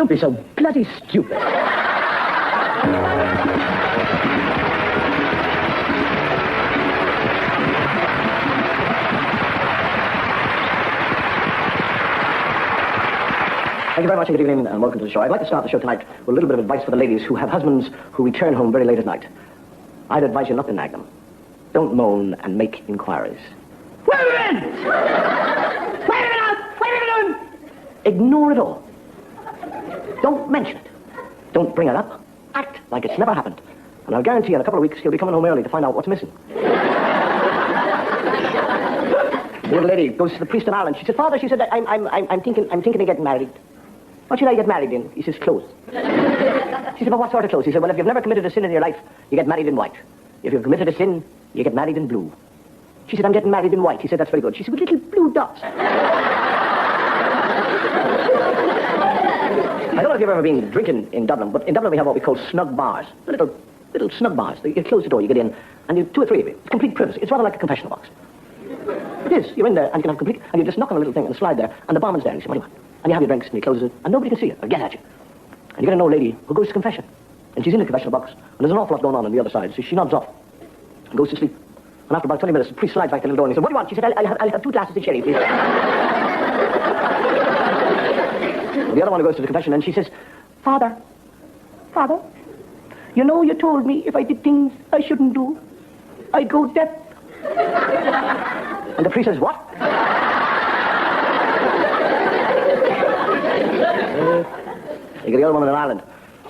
Don't be so bloody stupid. Thank you very much and good evening and welcome to the show. I'd like to start the show tonight with a little bit of advice for the ladies who have husbands who return home very late at night. I'd advise you not to nag them. Don't moan and make inquiries. Where have you been? Where have you been? Where have you been? Ignore it all. Don't mention it. Don't bring it up. Act like it's never happened. And I'll guarantee you in a couple of weeks he'll be coming home early to find out what's missing. The little lady goes to the priest in Ireland. She said, Father, she said, I'm thinking of getting married. What should I get married in? He says, clothes. She said, well, what sort of clothes? He said, well, if you've never committed a sin in your life, you get married in white. If you've committed a sin, you get married in blue. She said, I'm getting married in white. He said, that's very good. She said, with little blue dots. I don't know if you've ever been drinking in Dublin, but in Dublin we have what we call snug bars. Little snug bars. You close the door, you get in, and you 2 or 3 of you. It's complete privacy. It's rather like a confessional box. It is. You're in there, and you can have complete, and you just knock on a little thing and slide there, and the barman's there, and you say, what do you want? And you have your drinks, and he closes it, and nobody can see you or get at you. And you get an old lady who goes to confession. And she's in the confessional box, and there's an awful lot going on the other side, so she nods off and goes to sleep. And after about 20 minutes, the priest slides back to the little door, and he said, what do you want? She said, I'll have 2 glasses of sherry, please. The other one goes to the confession, and she says, Father, you know you told me if I did things I shouldn't do, I'd go deaf. And the priest says, what? You get the other one in Ireland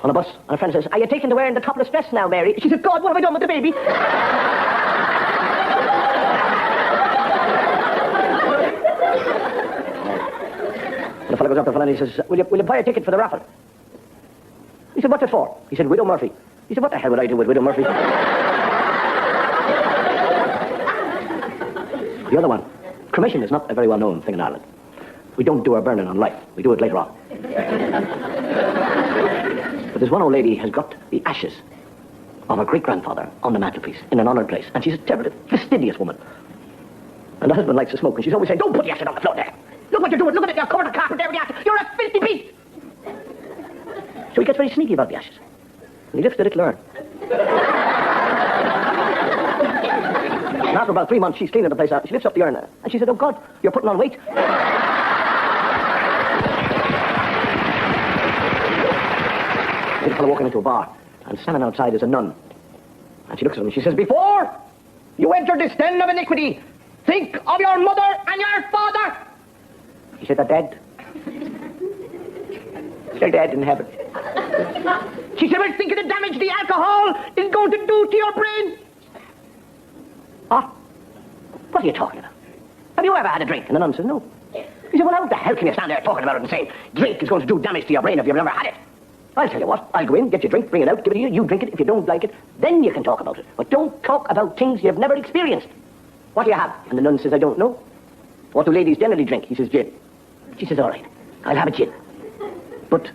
on a bus, and a friend says, are you taking to wearing the topless dress now, Mary? She said, God, what have I done with the baby? And the fellow goes up to the fellow and he says, will you buy a ticket for the raffle? He said, what's it for? He said, Widow Murphy. He said, what the hell would I do with Widow Murphy? The other one, cremation is not a very well-known thing in Ireland. We don't do our burning on life. We do it later on. But this one old lady has got the ashes of her great-grandfather on the mantelpiece in an honoured place. And she's a terribly fastidious woman. And the husband likes to smoke, and she's always saying, don't put the ashes on the floor there. Look what you're doing. Look at it. You're covered in carpet there with the ashes. You're a filthy beast. So he gets very sneaky about the ashes. And he lifts the little urn. And after about 3 months, she's cleaning the place out. She lifts up the urn, and she said, oh, God, you're putting on weight. There's a fellow walking into a bar, and standing outside is a nun. And she looks at him, and she says, before you enter this den of iniquity, think of your mother and your father. He said, they're dead. They're dead in heaven. She said, well, think of the damage the alcohol is going to do to your brain. What? What are you talking about? Have you ever had a drink? And the nun says, no. He said, well, how the hell can you stand there talking about it and say drink is going to do damage to your brain if you've never had it? I'll tell you what, I'll go in, get your drink, bring it out, give it to you, you drink it. If you don't like it, then you can talk about it. But don't talk about things you've never experienced. What do you have? And the nun says, I don't know. What do ladies generally drink? He says, gin. She says, all right, I'll have a gin. But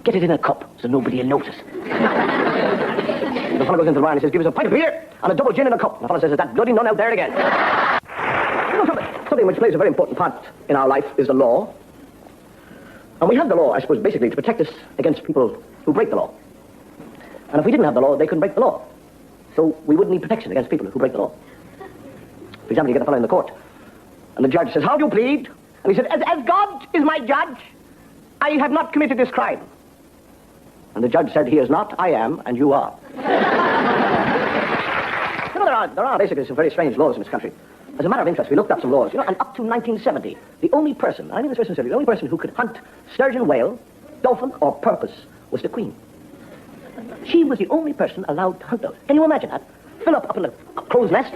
get it in a cup so nobody will notice. The fellow goes into the bar and he says, give us a pint of beer and a double gin in a cup. And the fellow says, is that bloody nun out there again? You know, something which plays a very important part in our life is the law. And we have the law, I suppose, basically to protect us against people who break the law. And if we didn't have the law, they couldn't break the law. So we wouldn't need protection against people who break the law. For example, you get a fellow in the court, and the judge says, how do you plead? And he said, as God is my judge, I have not committed this crime. And the judge said, he is not, I am, and you are. You know, there are basically some very strange laws in this country. As a matter of interest, we looked up some laws, you know, and up to 1970, the only person, I mean this very sincerely, the only person who could hunt sturgeon, whale, dolphin, or porpoise was the Queen. She was the only person allowed to hunt those. Can you imagine that? Fill up in a crow's nest,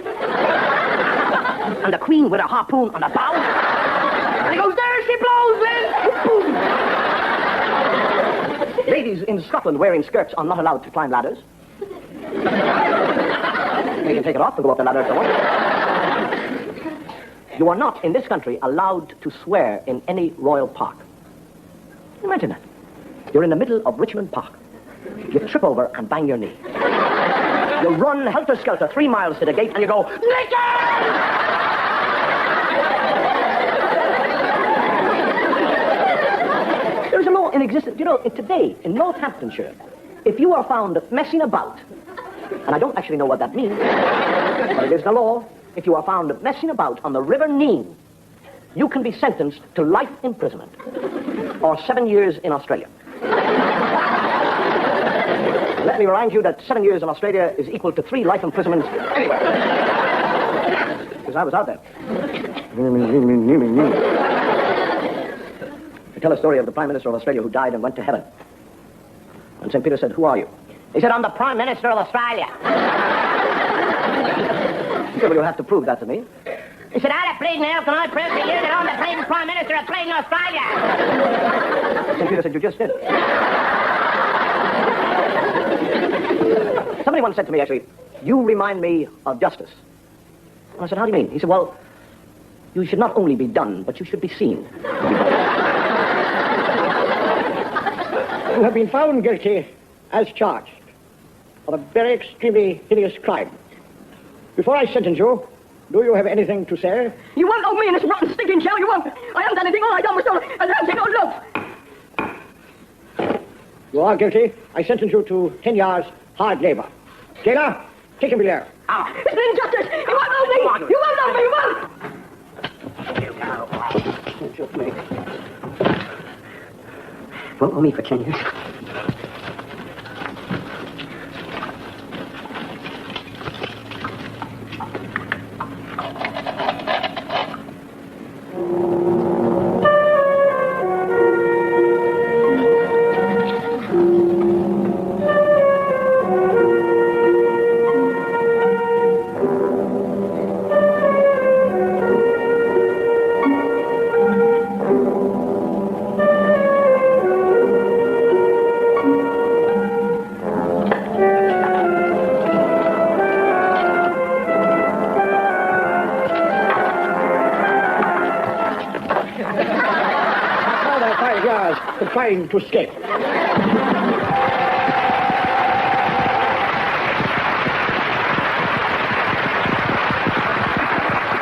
and the Queen with a harpoon on the bow, and he goes, there she blows, Liz! Ladies in Scotland wearing skirts are not allowed to climb ladders. They can take it off and go up the ladder if they want. You are not, in this country, allowed to swear in any royal park. Imagine that. You're in the middle of Richmond Park. You trip over and bang your knee. You run helter-skelter 3 miles to the gate and you go, Lincoln! in existence. You know, today, in Northamptonshire, if you are found messing about, and I don't actually know what that means, but it is the law, if you are found messing about on the River Nene, you can be sentenced to life imprisonment, or 7 years in Australia. Let me remind you that 7 years in Australia is equal to 3 life imprisonments anywhere. Because I was out there. They tell a story of the Prime Minister of Australia who died and went to heaven. And St. Peter said, "Who are you?" He said, "I'm the Prime Minister of Australia." He said, "Well, you'll have to prove that to me." He said, "How the bleeding hell can I prove to you that I'm the bleeding Prime Minister of bleeding Australia?" St. Peter said, "You just did." Somebody once said to me, actually, "You remind me of justice." And I said, "How do you mean?" He said, "Well, you should not only be done, but you should be seen." You have been found guilty as charged of a very extremely heinous crime. Before I sentence you, do you have anything to say? You won't hold me in this rotten, stinking jail, you won't. I haven't done anything. All I done was stole a Ramsey old loaf. You are guilty. I sentence you to 10 years hard labor. Jailer, take him below. It's an injustice. You won't hold me. You won't hold me. You won't. Won't hold me for 10 years. Confined to escape.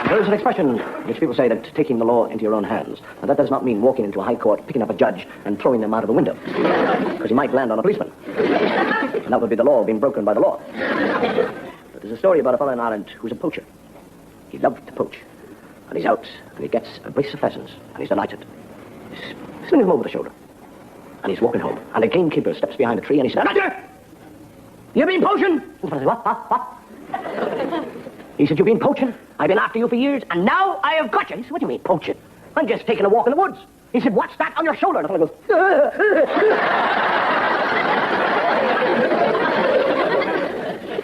There is an expression which people say that taking the law into your own hands. And that does not mean walking into a high court, picking up a judge, and throwing them out of the window. Because you might land on a policeman. And that would be the law being broken by the law. But there's a story about a fellow in Ireland who's a poacher. He loved to poach. And he's out, and he gets a brace of pheasants, and he's delighted. He's swinging them over the shoulder. And he's walking home. And the gamekeeper steps behind a tree and he says, "Roger! You've been poaching?" And says, What? He said, "You've been poaching? I've been after you for years, and now I have got you." He said, "What do you mean, poaching? I'm just taking a walk in the woods." He said, "What's that on your shoulder?" And the fellow goes,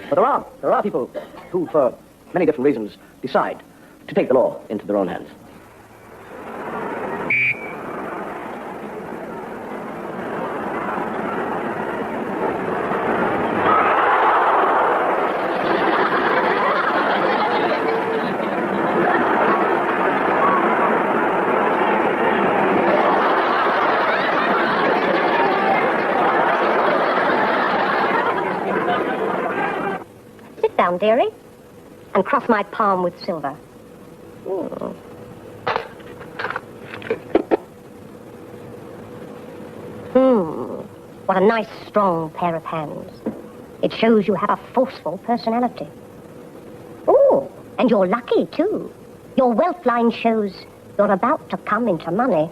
But there are people who, for many different reasons, decide to take the law into their own hands. Down, dearie, and cross my palm with silver. What a nice, strong pair of hands. It shows you have a forceful personality. Oh, and you're lucky, too. Your wealth line shows you're about to come into money.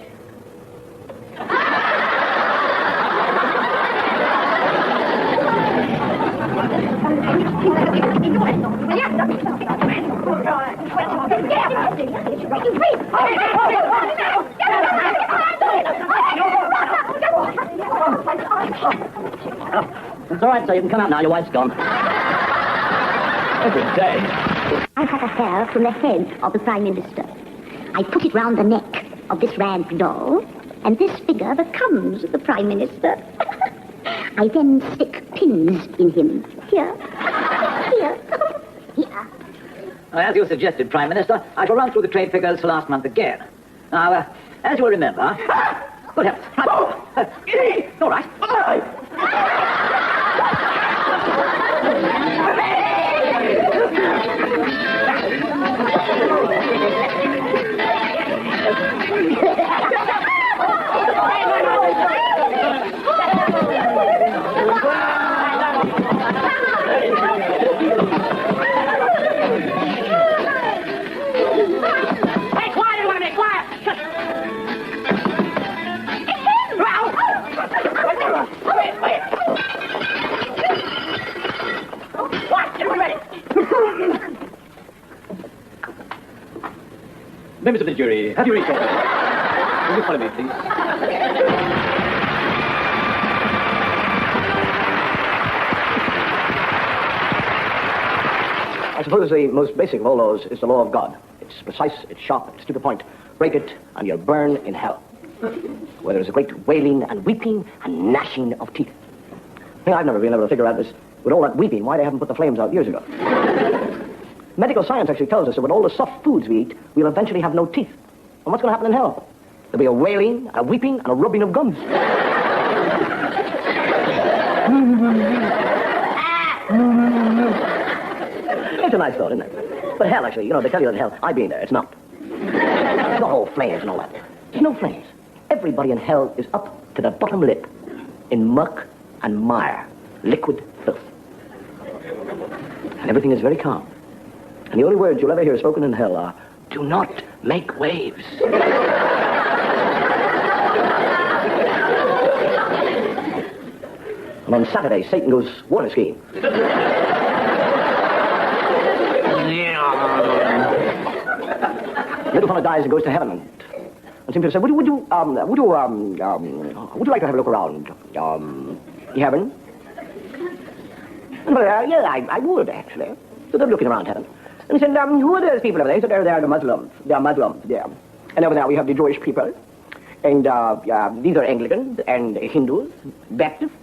It's all right, sir. You can come out now. Your wife's gone. Every day. I have a hair from the head of the Prime Minister. I put it round the neck of this rag doll, and this figure becomes the Prime Minister. I then stick pins in him. Here. Here. Here. As you suggested, Prime Minister, I shall run through the trade figures for last month again. Now, as you will remember... Good heavens. All right. Members of the jury, have you reached your verdict? Will you follow me, please? I suppose the most basic of all laws is the law of God. It's precise, it's sharp, it's to the point. Break it, and you'll burn in hell. Where there's a great wailing and weeping and gnashing of teeth. I've never been able to figure out this. With all that weeping, why they haven't put the flames out years ago. Medical science actually tells us that with all the soft foods we eat, we'll eventually have no teeth. And what's going to happen in hell? There'll be a wailing, a weeping, and a rubbing of gums. It's a nice thought, isn't it? But hell, actually, they tell you that hell, I've been there, it's not. It's not all flames and all that. There's no flames. Everybody in hell is up to the bottom lip in muck and mire, liquid filth. And everything is very calm. And the only words you'll ever hear spoken in hell are, do not make waves. And on Saturday, Satan goes water skiing. Little fella dies and goes to heaven, and some people say, would you like to have a look around heaven? And, yeah, I would, actually. So they're looking around heaven. And he said, who are those people over there? He said, they're the Muslims. They're Muslims, yeah. And over there we have the Jewish people. And these are Anglicans and Hindus, Baptists.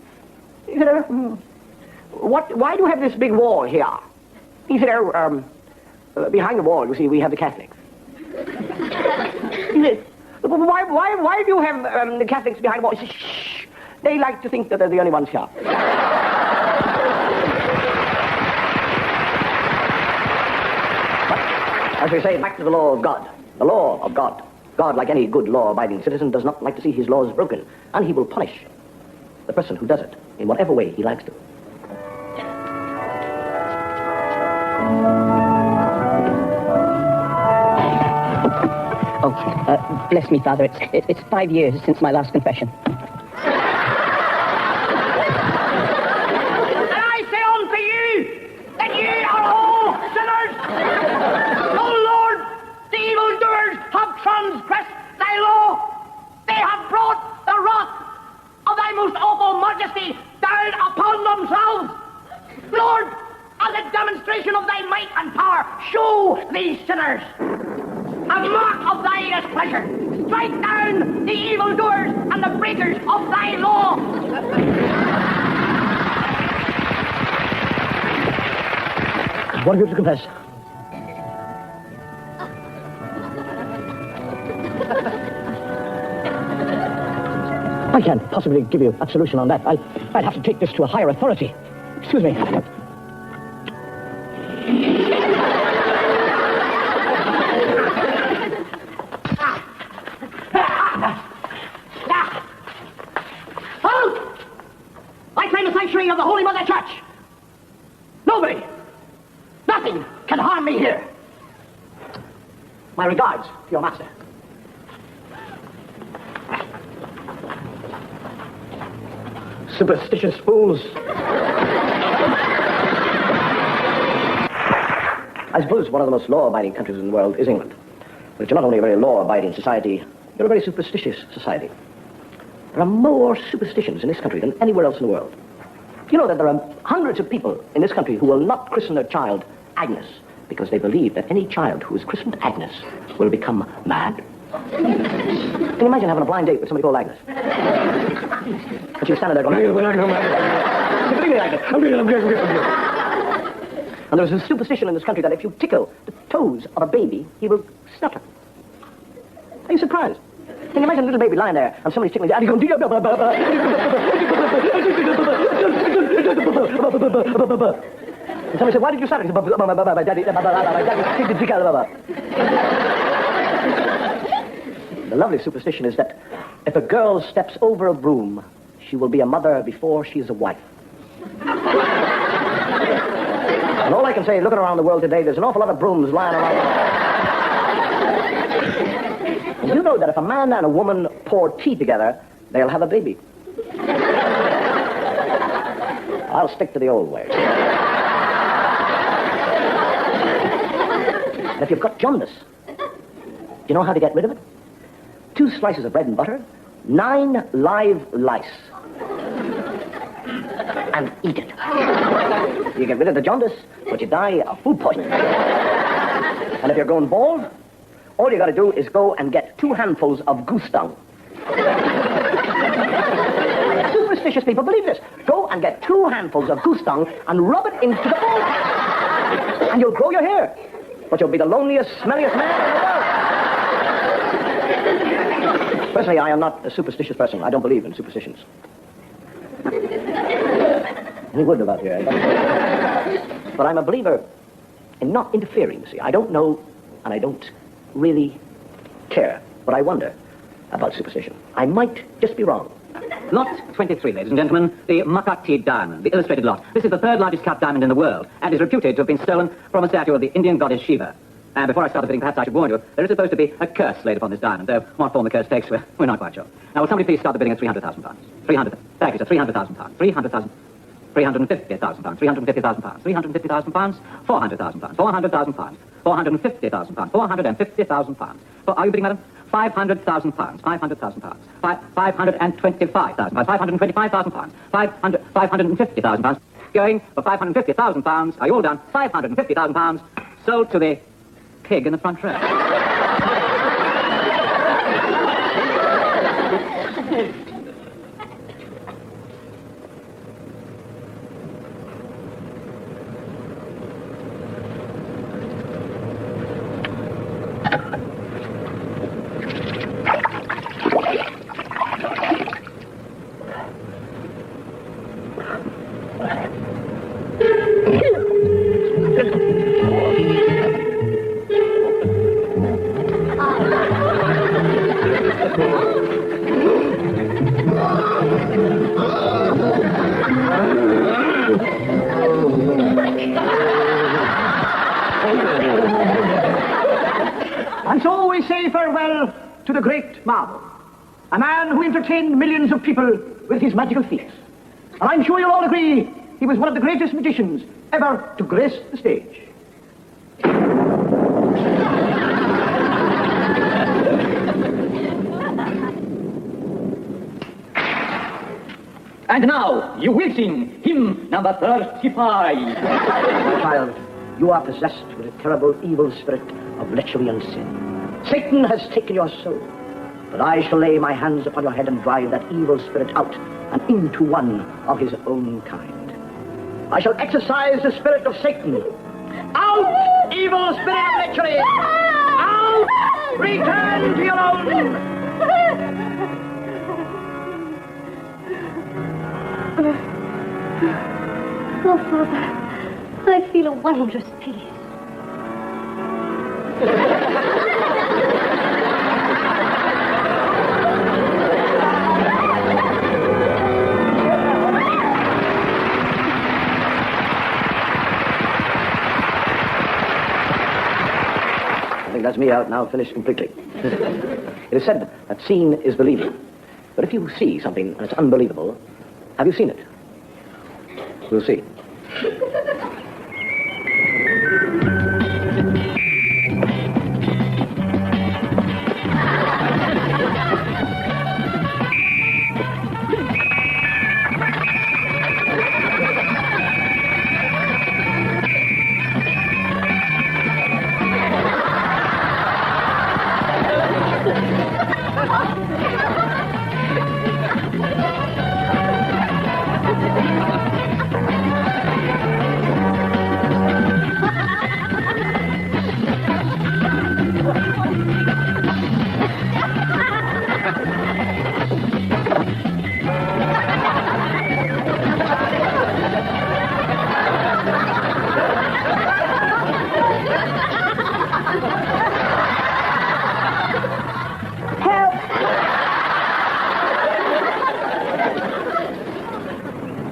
He said, why do you have this big wall here? He said, behind the wall, you see, we have the Catholics. He said, why do you have the Catholics behind the wall? He said, shh, they like to think that they're the only ones here. As we say, back to the law of God. The law of God. God, like any good law-abiding citizen, does not like to see his laws broken, and he will punish the person who does it in whatever way he likes to. Oh, bless me, Father. It's 5 years since my last confession. And I say unto you that ye are all sinners. O Lord, the evildoers have transgressed thy law. They have brought the wrath of thy most awful majesty down upon themselves. Lord, as a demonstration of thy might and power, show these sinners a mark of thy displeasure. Strike down the evildoers and the breakers of thy law. What have you to confess? I can't possibly give you absolution on that. I'd have to take this to a higher authority. Excuse me. I claim the sanctuary of the Holy Mother Church. Nobody, nothing can harm me here. My regards to your master. Superstitious fools. I suppose one of the most law-abiding countries in the world is England. But you're not only a very law-abiding society, you're a very superstitious society. There are more superstitions in this country than anywhere else in the world. You know that there are hundreds of people in this country who will not christen their child Agnes because they believe that any child who is christened Agnes will become mad. Can you imagine having a blind date with somebody called Agnes? And she's standing there going, and there's a superstition in this country that if you tickle the toes of a baby, he will stutter. Are you surprised? Can you imagine a little baby lying there and somebody's tickling the and he's going, and somebody said, why did you stutter? He said, the lovely superstition is that if a girl steps over a broom, she will be a mother before she is a wife. And all I can say, looking around the world today, there's an awful lot of brooms lying around. And you know that if a man and a woman pour tea together, they'll have a baby. I'll stick to the old way. And if you've got jaundice, you know how to get rid of it? 2 slices of bread and butter, 9 live lice. And eat it. You get rid of the jaundice, but you die of food poisoning. And if you're going bald, all you got to do is go and get 2 handfuls of goose dung. Superstitious people believe this. Go and get 2 handfuls of goose dung and rub it into the bald patch. And you'll grow your hair. But you'll be the loneliest, smelliest man in the world. Personally, I am not a superstitious person. I don't believe in superstitions. Any wood about here? But I'm a believer in not interfering, see. I don't know, and I don't really care. But I wonder about superstition. I might just be wrong. Lot 23, ladies and gentlemen, the Makati diamond, the illustrated lot. This is the 3rd largest cut diamond in the world, and is reputed to have been stolen from a statue of the Indian goddess Shiva. And before I start the bidding, perhaps I should warn you, there is supposed to be a curse laid upon this diamond, though what form the curse takes, we're not quite sure. Now, will somebody please start the bidding at £300,000? 300. Thank you, sir. £300,000. 300,000. 350,000 pounds. 350,000 pounds. 350,000 pounds. 400,000 pounds. 400,000 pounds. 450,000 pounds. 450,000 pounds. Are you bidding, madam? 500,000 pounds. 500,000 pounds. 525,000 pounds. 525,000 pounds. 550,000 pounds. Going for 550,000 pounds. Are you all done? 550,000 pounds. Sold to the pig in the front row. And so we say farewell to the great marvel, a man who entertained millions of people with his magical feats. And I'm sure you'll all agree he was one of the greatest magicians ever to grace the stage. And now, you will sing hymn number 35. Child, you are possessed with a terrible evil spirit of lechery and sin. Satan has taken your soul, but I shall lay my hands upon your head and drive that evil spirit out and into one of his own kind. I shall exorcise the spirit of Satan. Out, evil spirit of lechery! Out! Return to your own! Oh, Father, I feel a wondrous peace. I think that's me out now, finished completely. It is said that seeing is believing. But if you see something and it's unbelievable, have you seen it? We'll see.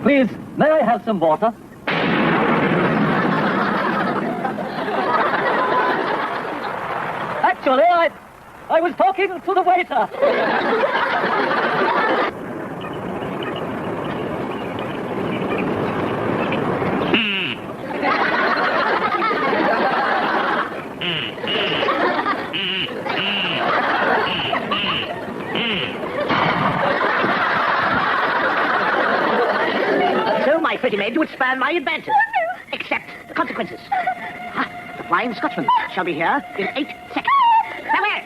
Please, may I have some water? Actually, I was talking to the waiter. to expand my advantage. Accept the consequences. The Flying Scotsman shall be here in 8 seconds. Now where?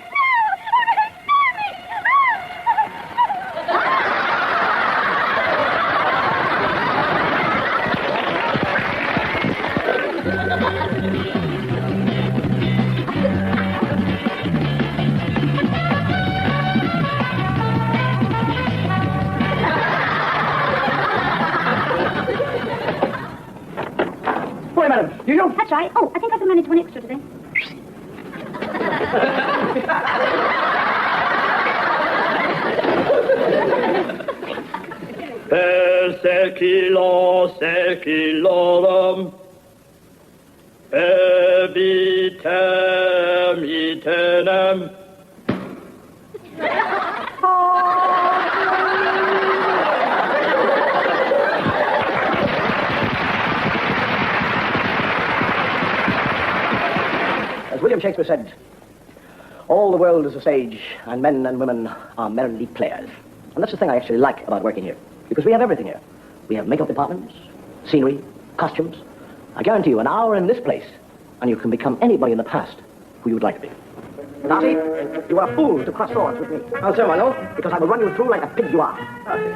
Wait, madam. You? That's right. Oh, I think I can manage one extra today. Perseculorum ebitem itenem. As William Shakespeare said, all the world is a stage, and men and women are merely players. And that's the thing I actually like about working here, because we have everything here. We have makeup departments, scenery, costumes. I guarantee you, an hour in this place, and you can become anybody in the past who you would like to be. Darcy, you are a fool to cross swords with me. How so, my lord? Because I will run you through like a pig you are.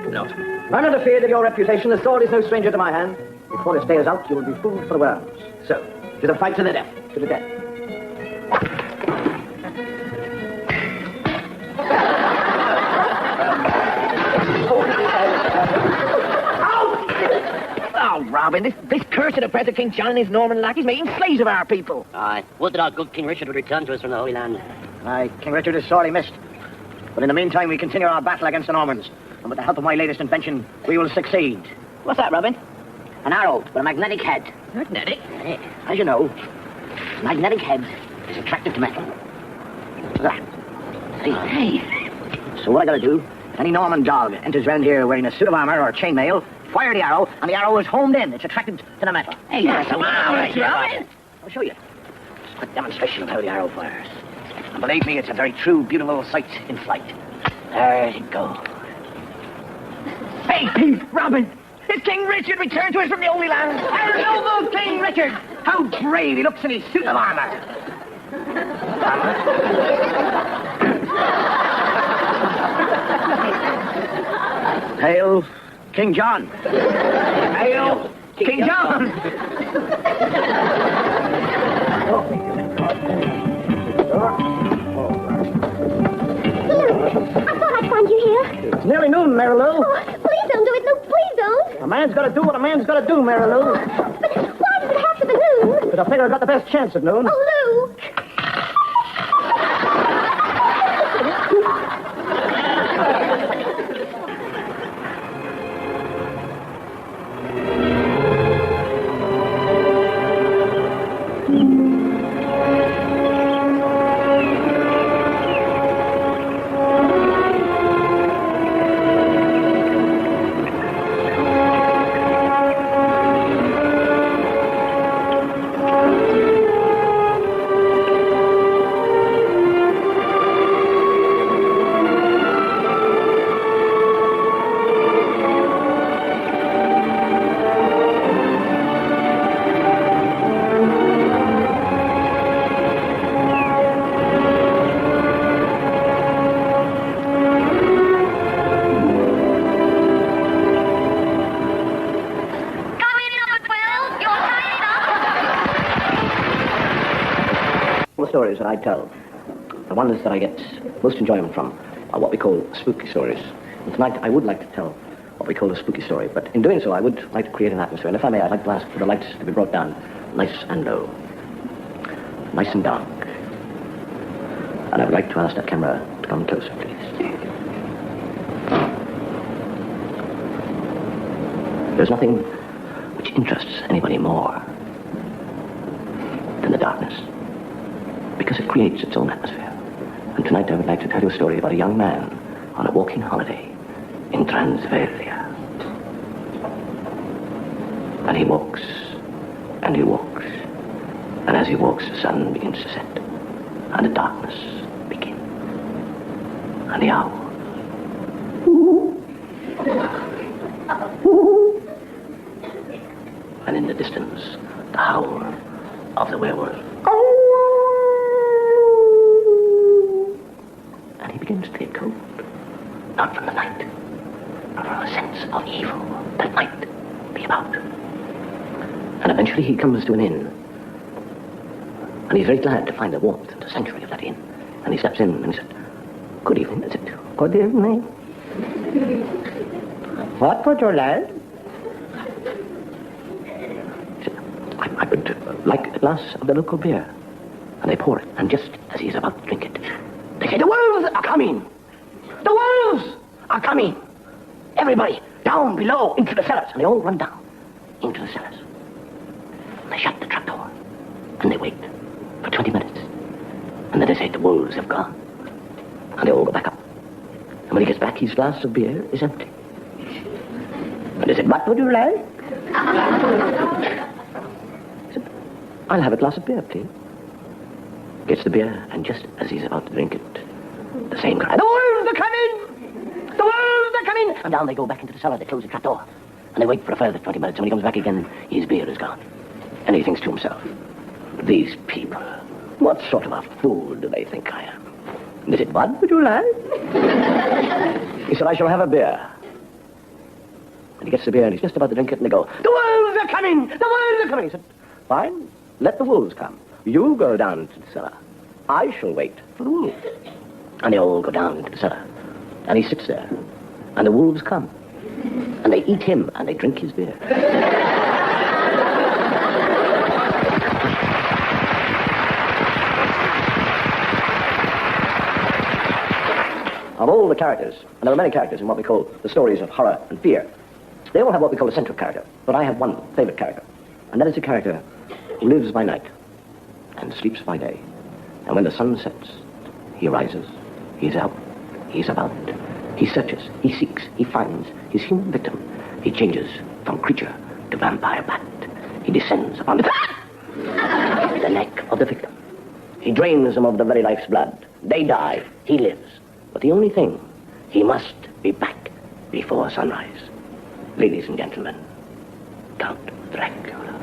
Not. I'm not afraid of your reputation. The sword is no stranger to my hand. Before this day is out, you will be food for the worms. So, to the fight to the death. To the death. Oh, Robin, this cursed oppressor King John and his Norman lackeys making slaves of our people. Aye. Would that our good King Richard would return to us from the Holy Land. Aye, King Richard is sorely missed. But in the meantime, we continue our battle against the Normans. And with the help of my latest invention, we will succeed. What's that, Robin? An arrow with a magnetic head. Magnetic? As you know, a magnetic head is attracted to metal. Look at that. Hey. So what I gotta do, if any Norman dog enters round here wearing a suit of armor or chainmail, fire the arrow, and the arrow is homed in. It's attracted to the metal. Hey, that's a Robin. I'll show you. It's a quick demonstration of how the arrow fires. And believe me, it's a very true, beautiful sight in flight. There it goes. Hey, Robin! Is King Richard returned to us from the Holy Land? Our noble King Richard! How brave he looks in his suit of armor! Hail, King John! Hail, King John! I thought I'd find you here. It's nearly noon, Marilou. Oh, please don't do it, Luke. Please don't. A man's got to do what a man's got to do, Marilou. But why does it have to be noon? But I figure I got the best chance at noon. Oh, Luke. The stories that I tell, the ones that I get most enjoyment from, are what we call spooky stories. And tonight I would like to tell what we call a spooky story, but in doing so I would like to create an atmosphere. And if I may, I'd like to ask for the lights to be brought down nice and low, nice and dark. And I would like to ask that camera to come closer, please. There's nothing which interests anybody more than the darkness, because it creates its own atmosphere. And tonight I would like to tell you a story about a young man on a walking holiday in Transvalia. And he walks, and he walks, and as he walks the sun begins to set, and the darkness begins, and the owl. the werewolf. And he begins to get cold. Not from the night, but from a sense of evil that might be about. And eventually he comes to an inn. And he's very glad to find the warmth and the sanctuary of that inn. And he steps in and he said, "Good evening." I said, "Good evening. What would you like?" He said, I would like a glass of the local beer. And they pour it. And just as he's about to drink it, they say, "The wolves are coming! The wolves are coming! Everybody, down below into the cellars." And they all run down into the cellars. And they shut the trap door. And they wait for 20 minutes. And then they say, "The wolves have gone." And they all go back up. And when he gets back, his glass of beer is empty. And they said, "What would you like?" He said, "I'll have a glass of beer, please." Gets the beer, and just as he's about to drink it, the same cry, "The wolves are coming! The wolves are coming!" And down they go back into the cellar. They close the trap door. And they wait for a further 20 minutes. And when he comes back again, his beer is gone. And he thinks to himself, "These people, what sort of a fool do they think I am?" And they said, "What would you like?" He said, "I shall have a beer." And he gets the beer and he's just about to drink it and they go, "The wolves are coming! The wolves are coming!" He said, "Fine, let the wolves come. You go down to the cellar. I shall wait for the wolves." And they all go down into the cellar. And he sits there. And the wolves come. And they eat him and they drink his beer. Of all the characters, and there are many characters in what we call the stories of horror and fear, they all have what we call a central character. But I have one favorite character. And that is a character who lives by night and sleeps by day. And when the sun sets, he rises, he's out, he's about, he searches, he seeks, he finds his human victim. He changes from creature to vampire bat. He descends upon the neck of the victim. He drains them of the very life's blood. They die, he lives. But the only thing, he must be back before sunrise. Ladies and gentlemen, Count Dracula.